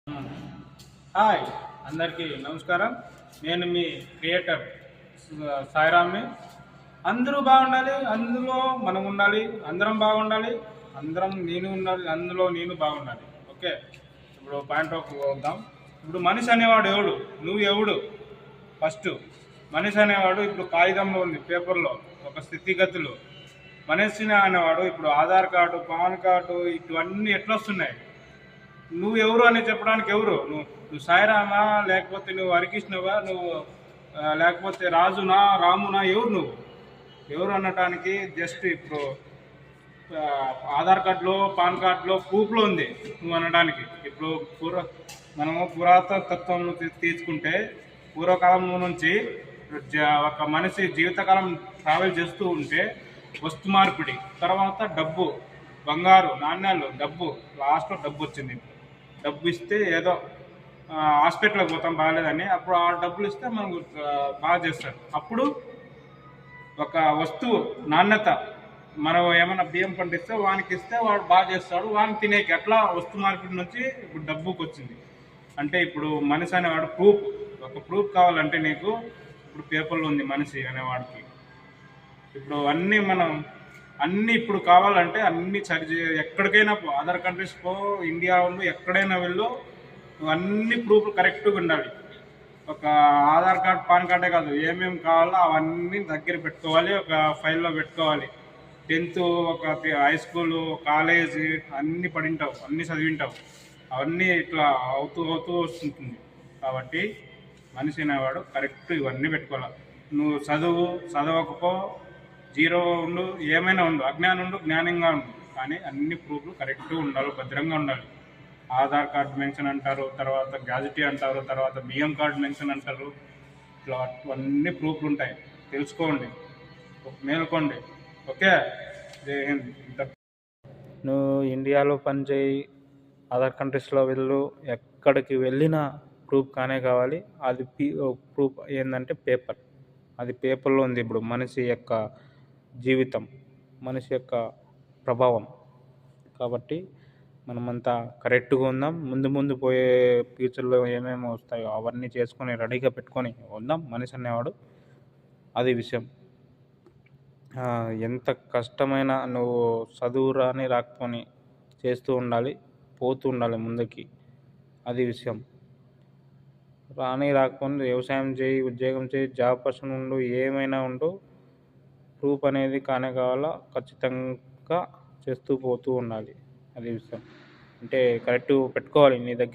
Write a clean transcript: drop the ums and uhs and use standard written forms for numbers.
Hi, అందరికీ నమస్కారం. నేను మీ క్రియేటర్ సాయిరామ్ని. అందరూ బాగుండాలి, అందులో మనం ఉండాలి, అందరం బాగుండాలి, అందరం నేను ఉండాలి, అందులో నేను బాగుండాలి. ఓకే, ఇప్పుడు పాయింట్ ఆఫ్ వద్దాం. ఇప్పుడు మనిషి అనేవాడు ఎవడు? నువ్వు ఎవడు? ఫస్ట్ మనిషి అనేవాడు ఇప్పుడు కాగితంలో ఉంది, పేపర్లో ఒక స్థితిగతులు. మనిషి అనేవాడు ఇప్పుడు ఆధార్ కార్డు, పాన్ కార్డు ఇవన్నీ ఎట్లా వస్తున్నాయి? నువ్వు ఎవరు అని చెప్పడానికి ఎవరు? నువ్వు సాయిరామా, లేకపోతే నువ్వు హరికృష్ణవా, నువ్వు లేకపోతే రాజునా, రామునా? ఎవరు నువ్వు? ఎవరు అనటానికి జస్ట్ ఇప్పుడు ఆ, ఆధార్ కార్డులో, పాన్ కార్డులో, ప్రూఫ్లో ఉంది నువ్వు అనడానికి. ఇప్పుడు మనము పురాతత్వం తీసుకుంటే పూర్వకాలం నుంచి ఒక మనిషి జీవితకాలం ట్రావెల్ చేస్తూ ఉంటే వస్తు మార్పిడి, తర్వాత డబ్బు, బంగారు నాణ్యాలు, డబ్బు, లాస్ట్లో డబ్బు వచ్చింది. డబ్బు ఇస్తే ఏదో హాస్పిటల్కి పోతాం బాగాలేదని, అప్పుడు ఆ డబ్బులు ఇస్తే మనకు బాగా చేస్తారు. అప్పుడు ఒక వస్తువు నాణ్యత, మనం ఏమైనా బియ్యం పండిస్తే వానికి ఇస్తే వాడు బాగా చేస్తాడు, వానికి తినేకి. అట్లా వస్తు మార్కెట్ నుంచి ఇప్పుడు డబ్బుకి వచ్చింది. అంటే ఇప్పుడు మనిషి అనేవాడు ప్రూఫ్, ఒక ప్రూఫ్ కావాలంటే నీకు ఇప్పుడు పేపర్లో ఉంది మనిషి అనేవాడికి. ఇప్పుడు అన్నీ ఇప్పుడు కావాలంటే అన్నీ ఎక్కడికైనా పో, అదర్ కంట్రీస్ పో, ఇండియా ఉండు, ఎక్కడైనా వెళ్ళు, అన్ని ప్రూఫ్లు కరెక్ట్గా ఉండాలి. ఒక ఆధార్ కార్డ్, పాన్ కార్డే కాదు, ఏమేమి కావాలో అవన్నీ దగ్గర పెట్టుకోవాలి, ఒక ఫైల్లో పెట్టుకోవాలి. 10th, ఒక హై స్కూలు, కాలేజీ అన్నీ పడింటావు, అన్నీ చదివింటావు, అవన్నీ ఇట్లా అవుతూ అవుతూ వస్తుంటుంది. కాబట్టి మనిషి అనేవాడు కరెక్ట్ ఇవన్నీ పెట్టుకోవాలి. నువ్వు చదవకపో, జీరో ఉండు, ఏమైనా ఉండు, అజ్ఞానం ఉండు, జ్ఞానంగా ఉండు, కానీ అన్ని ప్రూఫ్లు కరెక్ట్గా ఉండాలి, భద్రంగా ఉండాలి. ఆధార్ కార్డు మెన్షన్ అంటారు, తర్వాత గ్యాజిటీ అంటారు, తర్వాత బియ్యం కార్డు మెన్షన్ అంటారు. ఇట్లా అన్ని ప్రూఫ్లు ఉంటాయి, తెలుసుకోండి, మేల్కోండి. ఓకే, జై హింద్. నువ్వు ఇండియాలో పనిచేయి, అదర్ కంట్రీస్లో వెళ్ళు, ఎక్కడికి వెళ్ళినా ప్రూఫ్ కానే కావాలి. అది ప్రూఫ్ ఏంటంటే పేపర్. అది పేపర్లో ఉంది. ఇప్పుడు మనిషి యొక్క జీవితం, మనిషి యొక్క ప్రభావం. కాబట్టి మనమంతా కరెక్ట్గా ఉందాం. ముందు పోయే ఫ్యూచర్లో ఏమేమి వస్తాయో అవన్నీ చేసుకొని రెడీగా పెట్టుకొని ఉందాం. మనిషి అనేవాడు అది విషయం. ఎంత కష్టమైనా నువ్వు చదువు రాకపోని చేస్తూ ఉండాలి, పోతూ ఉండాలి ముందుకి, అది విషయం. రాకపోతే వ్యవసాయం చేయి, ఉద్యోగం చేయి, జాబ్ పర్సన్ ఉండు, ఏమైనా ఉండు, ప్రూఫ్ అనేది కానే కావాలా, ఖచ్చితంగా చేస్తూ పోతూ ఉండాలి, అది విషయం. అంటే కరెక్ట్ పెట్టుకోవాలి నీ దగ్గర.